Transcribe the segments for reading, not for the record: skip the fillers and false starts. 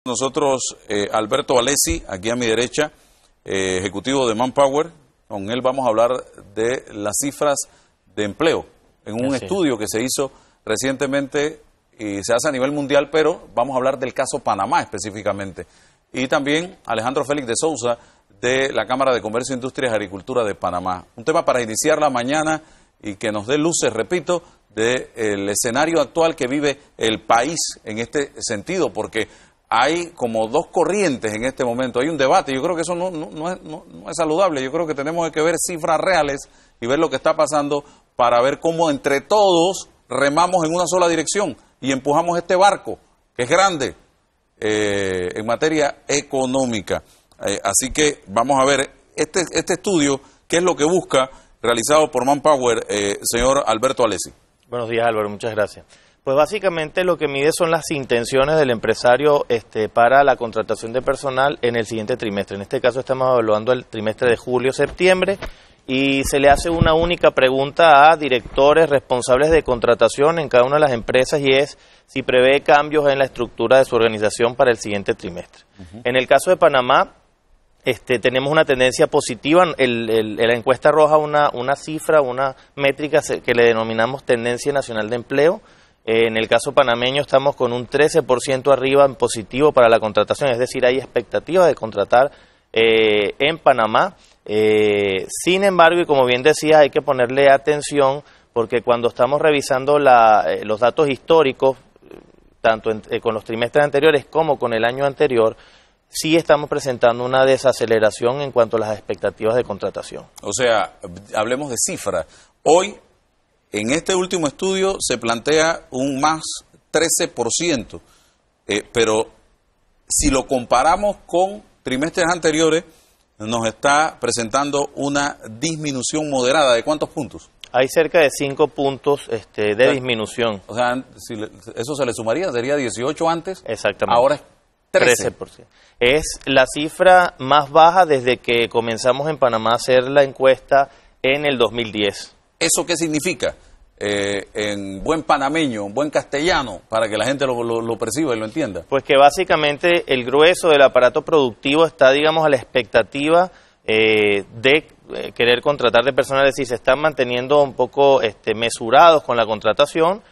Nosotros, Alberto Alessi, aquí a mi derecha, ejecutivo de Manpower. Con él vamos a hablar de las cifras de empleo en un estudio que se hizo recientemente y se hace a nivel mundial, pero vamos a hablar del caso Panamá específicamente. Y también Alejandro Félix de Sousa, de la Cámara de Comercio, Industrias y Agricultura de Panamá. Un tema para iniciar la mañana y que nos dé luces, repito, del escenario actual que vive el país en este sentido, porque hay como dos corrientes en este momento, hay un debate. Yo creo que eso no es saludable. Yo creo que tenemos que ver cifras reales y ver lo que está pasando para ver cómo entre todos remamos en una sola dirección y empujamos este barco, que es grande en materia económica. Así que vamos a ver este estudio, qué es lo que busca, realizado por Manpower, señor Alberto Alessi. Buenos días, Álvaro, muchas gracias. Pues básicamente lo que mide son las intenciones del empresario para la contratación de personal en el siguiente trimestre. En este caso estamos evaluando el trimestre de julio-septiembre y se le hace una única pregunta a directores responsables de contratación en cada una de las empresas y es si prevé cambios en la estructura de su organización para el siguiente trimestre. En el caso de Panamá, tenemos una tendencia positiva. La encuesta arroja una cifra, una métrica que le denominamos tendencia nacional de empleo. En el caso panameño estamos con un 13% arriba en positivo para la contratación, es decir, hay expectativas de contratar en Panamá. Sin embargo, y como bien decía, hay que ponerle atención porque cuando estamos revisando los datos históricos, tanto con los trimestres anteriores como con el año anterior, sí estamos presentando una desaceleración en cuanto a las expectativas de contratación. O sea, hablemos de cifras. Hoy, en este último estudio, se plantea un más 13%, pero si lo comparamos con trimestres anteriores, nos está presentando una disminución moderada. ¿De cuántos puntos? Hay cerca de 5 puntos de disminución. O sea, si eso se le sumaría, sería 18 antes. Exactamente. Ahora es 13%. Es la cifra más baja desde que comenzamos en Panamá a hacer la encuesta en el 2010. ¿Eso qué significa? En buen panameño, en buen castellano, para que la gente lo perciba y lo entienda. Pues que básicamente el grueso del aparato productivo está, digamos, a la expectativa de querer contratar de personal, es decir, se están manteniendo un poco mesurados con la contratación.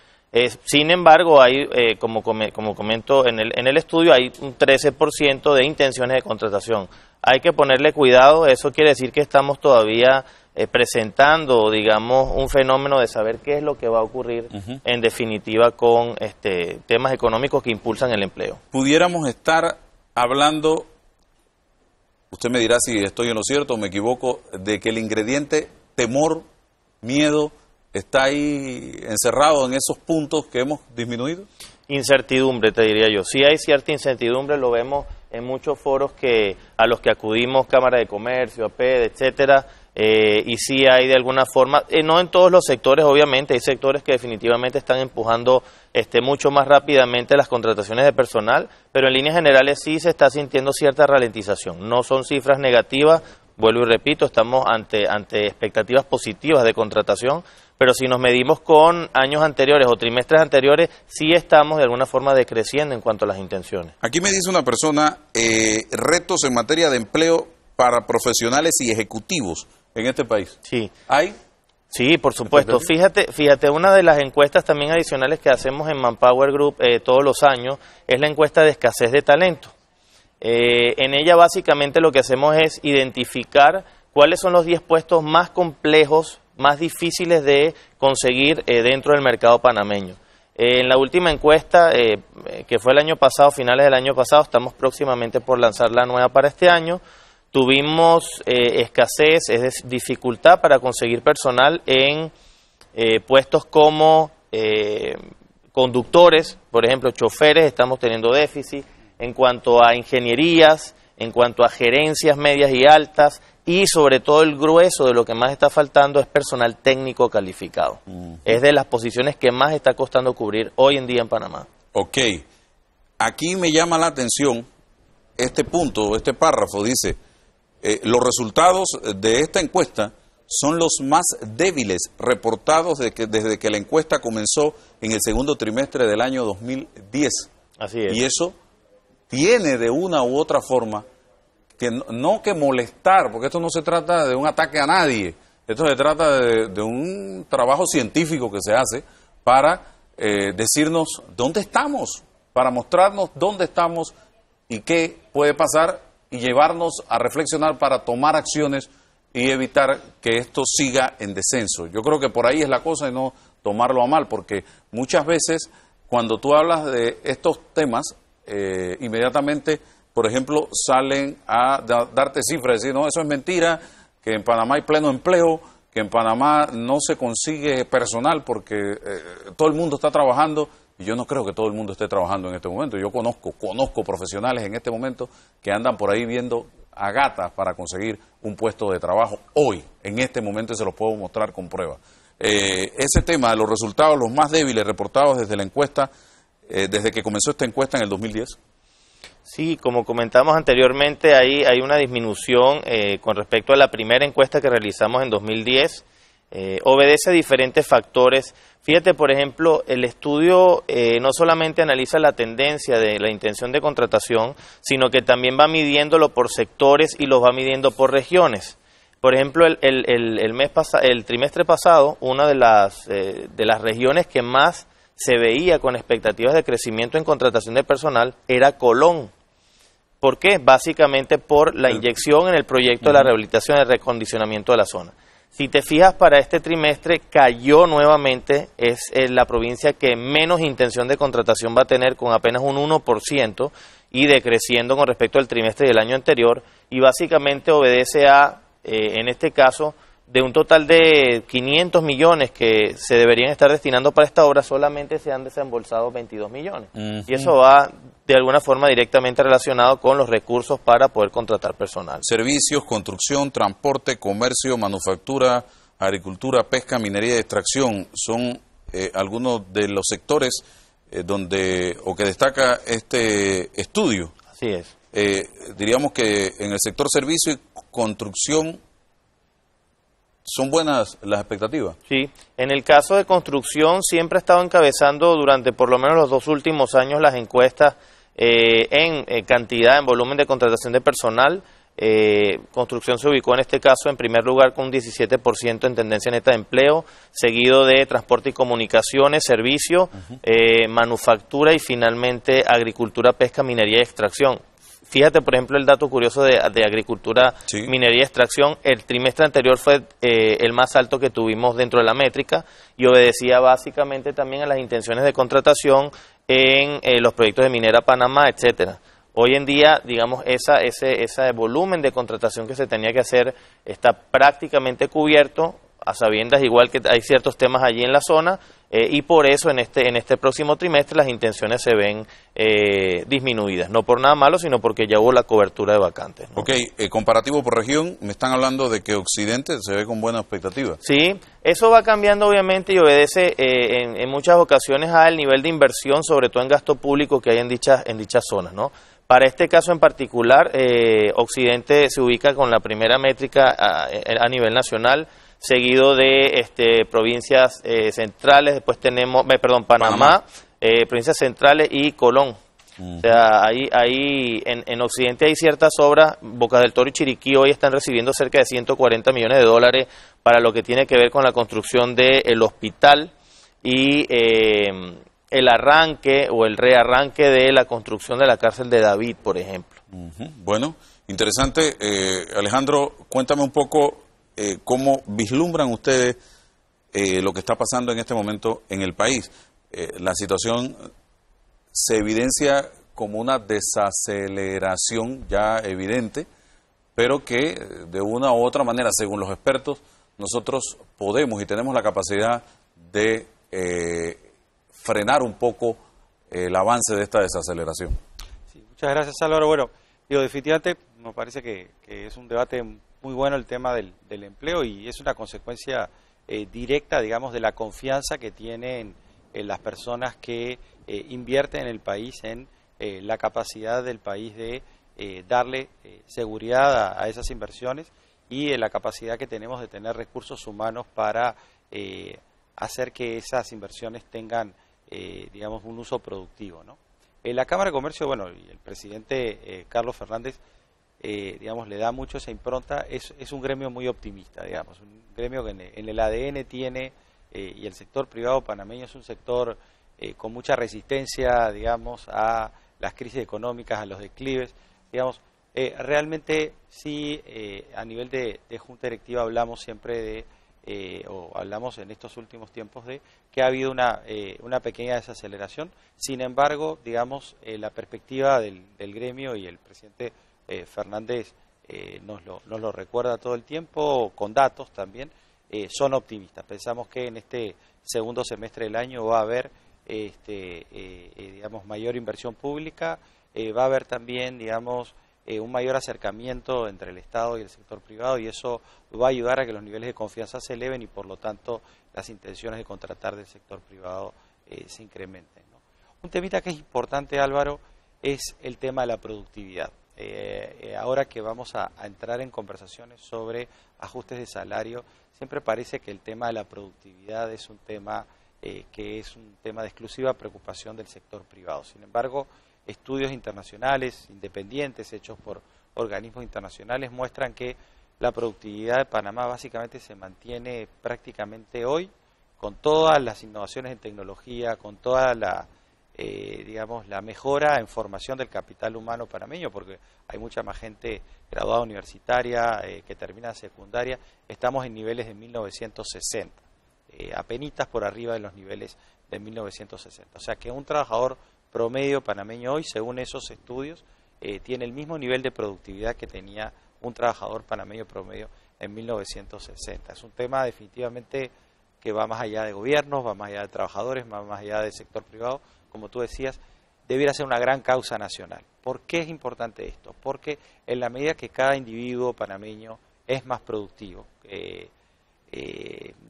Sin embargo, hay, como comento en el estudio, hay un 13% de intenciones de contratación. Hay que ponerle cuidado, eso quiere decir que estamos todavía presentando, digamos, un fenómeno de saber qué es lo que va a ocurrir en definitiva con temas económicos que impulsan el empleo. Pudiéramos estar hablando, usted me dirá si estoy en lo cierto o me equivoco, de que el ingrediente temor, miedo, está ahí encerrado en esos puntos que hemos disminuido. Incertidumbre, te diría yo. Sí hay cierta incertidumbre, lo vemos en muchos foros a los que acudimos, Cámara de Comercio, APED, etcétera, y sí hay de alguna forma, no en todos los sectores obviamente, hay sectores que definitivamente están empujando mucho más rápidamente las contrataciones de personal, pero en líneas generales sí se está sintiendo cierta ralentización. No son cifras negativas, vuelvo y repito, estamos ante expectativas positivas de contratación, pero si nos medimos con años anteriores o trimestres anteriores, sí estamos de alguna forma decreciendo en cuanto a las intenciones. Aquí me dice una persona, retos en materia de empleo para profesionales y ejecutivos en este país. Sí. ¿Hay? Sí, por supuesto. Fíjate, una de las encuestas también adicionales que hacemos en Manpower Group todos los años es la encuesta de escasez de talento. En ella básicamente lo que hacemos es identificar cuáles son los 10 puestos más complejos, más difíciles de conseguir dentro del mercado panameño. En la última encuesta, que fue el año pasado, finales del año pasado, estamos próximamente por lanzar la nueva para este año, tuvimos escasez, es dificultad para conseguir personal en puestos como conductores, por ejemplo, choferes, estamos teniendo déficit. En cuanto a ingenierías, en cuanto a gerencias medias y altas, y sobre todo el grueso de lo que más está faltando es personal técnico calificado. Es de las posiciones que más está costando cubrir hoy en día en Panamá. Ok. Aquí me llama la atención este punto, este párrafo, dice, los resultados de esta encuesta son los más débiles reportados desde que la encuesta comenzó en el segundo trimestre del año 2010. Así es. Y eso tiene de una u otra forma que no que molestar, porque esto no se trata de un ataque a nadie, esto se trata de un trabajo científico que se hace para decirnos dónde estamos, para mostrarnos dónde estamos y qué puede pasar y llevarnos a reflexionar para tomar acciones y evitar que esto siga en descenso. Yo creo que por ahí es la cosa y no tomarlo a mal, porque muchas veces cuando tú hablas de estos temas, inmediatamente, por ejemplo, salen a darte cifras, decir, no, eso es mentira, que en Panamá hay pleno empleo, que en Panamá no se consigue personal porque todo el mundo está trabajando, y yo no creo que todo el mundo esté trabajando en este momento. Yo conozco profesionales en este momento que andan por ahí viendo a gatas para conseguir un puesto de trabajo hoy, en este momento, y se los puedo mostrar con pruebas. Ese tema de los resultados, los más débiles reportados desde la encuesta, desde que comenzó esta encuesta en el 2010. Sí, como comentamos anteriormente, hay una disminución con respecto a la primera encuesta que realizamos en 2010. Obedece a diferentes factores. Fíjate, por ejemplo, el estudio no solamente analiza la tendencia de la intención de contratación, sino que también va midiéndolo por sectores y los va midiendo por regiones. Por ejemplo, el trimestre pasado, una de las regiones que más se veía con expectativas de crecimiento en contratación de personal era Colón. ¿Por qué? Básicamente por la inyección en el proyecto de la rehabilitación y el recondicionamiento de la zona. Si te fijas, para este trimestre cayó nuevamente, es la provincia que menos intención de contratación va a tener, con apenas un 1% y decreciendo con respecto al trimestre del año anterior, y básicamente obedece a, en este caso, de un total de 500 millones que se deberían estar destinando para esta obra, solamente se han desembolsado 22 millones. Y eso va de alguna forma directamente relacionado con los recursos para poder contratar personal. Servicios, construcción, transporte, comercio, manufactura, agricultura, pesca, minería y extracción son algunos de los sectores que destaca este estudio. Así es. Diríamos que en el sector servicio y construcción ¿son buenas las expectativas? Sí, en el caso de construcción siempre ha estado encabezando durante por lo menos los 2 últimos años las encuestas en cantidad, en volumen de contratación de personal. Construcción se ubicó en este caso en primer lugar con un 17% en tendencia neta de empleo, seguido de transporte y comunicaciones, servicio, manufactura y finalmente agricultura, pesca, minería y extracción. Fíjate, por ejemplo, el dato curioso de agricultura, sí, minería y extracción. El trimestre anterior fue el más alto que tuvimos dentro de la métrica y obedecía básicamente también a las intenciones de contratación en los proyectos de Minera Panamá, etcétera. Hoy en día, digamos, ese volumen de contratación que se tenía que hacer está prácticamente cubierto, a sabiendas igual que hay ciertos temas allí en la zona, y por eso en este próximo trimestre las intenciones se ven disminuidas, no por nada malo, sino porque ya hubo la cobertura de vacantes, ¿no? Ok, comparativo por región, me están hablando de que Occidente se ve con buena expectativa. Sí, eso va cambiando obviamente y obedece en muchas ocasiones al nivel de inversión, sobre todo en gasto público que hay en dichas zonas, ¿no? Para este caso en particular, Occidente se ubica con la primera métrica a nivel nacional, seguido de provincias centrales, después tenemos, Panamá. Provincias centrales y Colón. O sea, ahí en Occidente hay ciertas obras. Bocas del Toro y Chiriquí hoy están recibiendo cerca de 140 millones de dólares para lo que tiene que ver con la construcción del hospital y el arranque o el rearranque de la construcción de la cárcel de David, por ejemplo. Bueno, interesante. Alejandro, cuéntame un poco cómo vislumbran ustedes lo que está pasando en este momento en el país. La situación se evidencia como una desaceleración ya evidente, pero que de una u otra manera, según los expertos, nosotros podemos y tenemos la capacidad de frenar un poco el avance de esta desaceleración. Sí, muchas gracias, Álvaro. Bueno, definitivamente me parece que es un debate muy bueno el tema del empleo y es una consecuencia directa, digamos, de la confianza que tienen las personas que invierten en el país, en la capacidad del país de darle seguridad a esas inversiones y la capacidad que tenemos de tener recursos humanos para hacer que esas inversiones tengan, digamos, un uso productivo, ¿no? La Cámara de Comercio, bueno, y el presidente Carlos Fernández, digamos, le da mucho esa impronta, es un gremio muy optimista, digamos, un gremio que en el ADN tiene, y el sector privado panameño es un sector con mucha resistencia, digamos, a las crisis económicas, a los declives, digamos, realmente sí, a nivel de Junta Directiva hablamos siempre de, o hablamos en estos últimos tiempos de que ha habido una pequeña desaceleración. Sin embargo, digamos, la perspectiva del gremio, y el presidente Fernández nos lo recuerda todo el tiempo, con datos también, son optimistas. Pensamos que en este segundo semestre del año va a haber digamos, mayor inversión pública, va a haber también, digamos, un mayor acercamiento entre el Estado y el sector privado, y eso va a ayudar a que los niveles de confianza se eleven y por lo tanto las intenciones de contratar del sector privado se incrementen, ¿no? Un temita que es importante, Álvaro, es el tema de la productividad. Ahora que vamos a entrar en conversaciones sobre ajustes de salario, siempre parece que el tema de la productividad es un tema que es un tema de exclusiva preocupación del sector privado. Sin embargo, estudios internacionales, independientes, hechos por organismos internacionales, muestran que la productividad de Panamá básicamente se mantiene prácticamente hoy, con todas las innovaciones en tecnología, con toda la, digamos, la mejora en formación del capital humano panameño, porque hay mucha más gente graduada universitaria que termina secundaria. Estamos en niveles de 1960. Apenitas por arriba de los niveles de 1960. O sea que un trabajador promedio panameño hoy, según esos estudios, tiene el mismo nivel de productividad que tenía un trabajador panameño promedio en 1960. Es un tema definitivamente que va más allá de gobiernos, va más allá de trabajadores, va más allá del sector privado. Como tú decías, debiera ser una gran causa nacional. ¿Por qué es importante esto? Porque en la medida que cada individuo panameño es más productivo,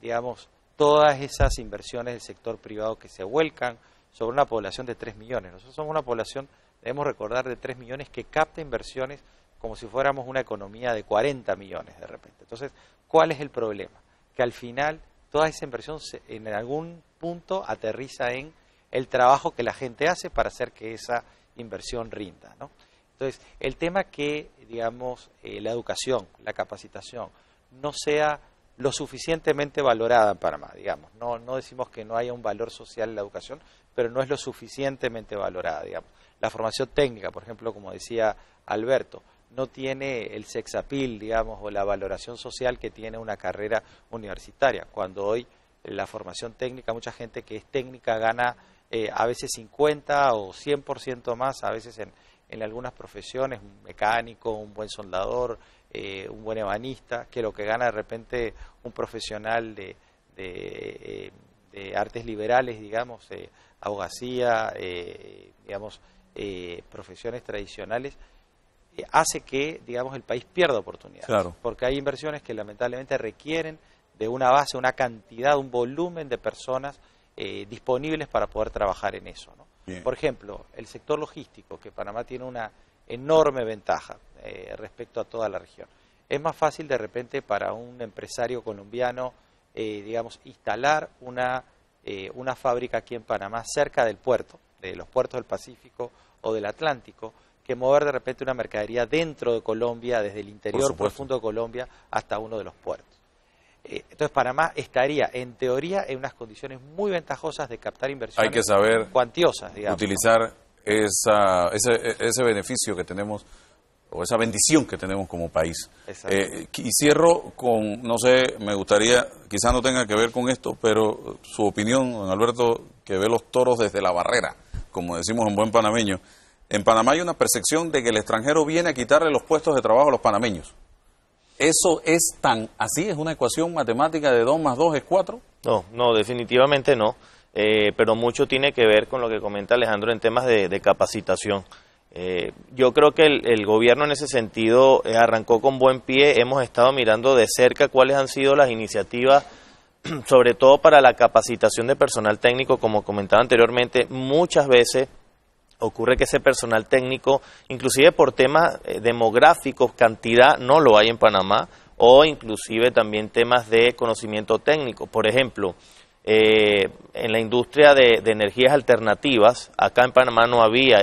digamos, todas esas inversiones del sector privado que se vuelcan sobre una población de 3 millones. Nosotros somos una población, debemos recordar, de 3 millones que capta inversiones como si fuéramos una economía de 40 millones de repente. Entonces, ¿cuál es el problema? Que al final toda esa inversión en algún punto aterriza en el trabajo que la gente hace para hacer que esa inversión rinda, ¿no? Entonces, el tema que, digamos, la educación, la capacitación, no sea lo suficientemente valorada en Panamá, digamos. No decimos que no haya un valor social en la educación, pero no es lo suficientemente valorada, digamos. La formación técnica, por ejemplo, como decía Alberto, no tiene el sex appeal, digamos, o la valoración social que tiene una carrera universitaria, cuando hoy la formación técnica, mucha gente que es técnica gana a veces 50 o 100% más, a veces en algunas profesiones, un mecánico, un buen soldador, un buen ebanista, que lo que gana de repente un profesional de artes liberales, digamos, abogacía, digamos, profesiones tradicionales, hace que, digamos, el país pierda oportunidades. Claro. Porque hay inversiones que lamentablemente requieren de una base, una cantidad, un volumen de personas disponibles para poder trabajar en eso, ¿no? Bien. Por ejemplo, el sector logístico, que Panamá tiene una enorme ventaja respecto a toda la región. Es más fácil de repente para un empresario colombiano, digamos, instalar una fábrica aquí en Panamá cerca del puerto, de los puertos del Pacífico o del Atlántico, que mover de repente una mercadería dentro de Colombia, desde el interior profundo de Colombia hasta uno de los puertos. Entonces Panamá estaría, en teoría, en unas condiciones muy ventajosas de captar inversiones. Hay que saber cuantiosas, digamos, utilizar ese beneficio que tenemos, o esa bendición que tenemos como país. Y cierro con, no sé, me gustaría, quizás no tenga que ver con esto, pero su opinión, don Alberto, que ve los toros desde la barrera, como decimos en buen panameño. En Panamá hay una percepción de que el extranjero viene a quitarle los puestos de trabajo a los panameños. ¿Eso es tan así? ¿Es una ecuación matemática de 2 más 2 es 4? No, definitivamente no. Pero mucho tiene que ver con lo que comenta Alejandro en temas de capacitación. Yo creo que el gobierno en ese sentido arrancó con buen pie. Hemos estado mirando de cerca cuáles han sido las iniciativas, sobre todo para la capacitación de personal técnico. Como comentaba anteriormente, muchas veces ocurre que ese personal técnico, inclusive por temas demográficos, cantidad, no lo hay en Panamá, o inclusive también temas de conocimiento técnico. Por ejemplo, en la industria de energías alternativas. Acá en Panamá no había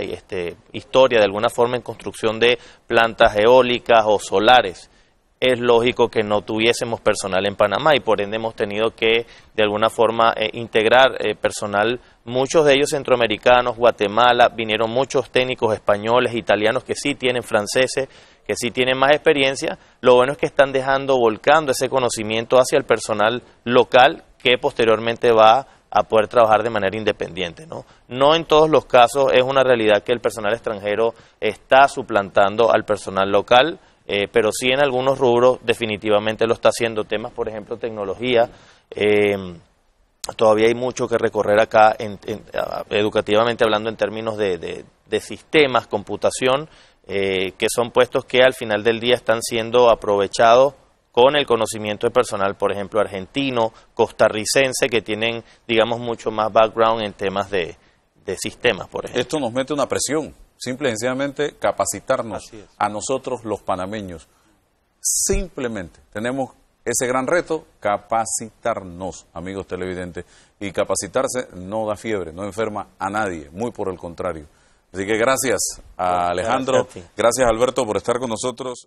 historia de alguna forma en construcción de plantas eólicas o solares. Es lógico que no tuviésemos personal en Panamá y por ende hemos tenido que de alguna forma integrar personal, muchos de ellos centroamericanos, Guatemala, vinieron muchos técnicos españoles, italianos que sí tienen franceses, que sí tienen más experiencia. Lo bueno es que están volcando ese conocimiento hacia el personal local que posteriormente va a poder trabajar de manera independiente, ¿no? No en todos los casos es una realidad que el personal extranjero está suplantando al personal local, pero sí en algunos rubros definitivamente lo está haciendo. Temas, por ejemplo, tecnología, todavía hay mucho que recorrer acá, educativamente hablando, en términos de sistemas, computación, que son puestos que al final del día están siendo aprovechados con el conocimiento de personal, por ejemplo, argentino, costarricense, que tienen, digamos, mucho más background en temas de sistemas, por ejemplo. Esto nos mete una presión. Simple y sencillamente capacitarnos a nosotros los panameños. Simplemente tenemos ese gran reto, capacitarnos, amigos televidentes. Y capacitarse no da fiebre, no enferma a nadie, muy por el contrario. Así que gracias a Alejandro, gracias a Alberto por estar con nosotros.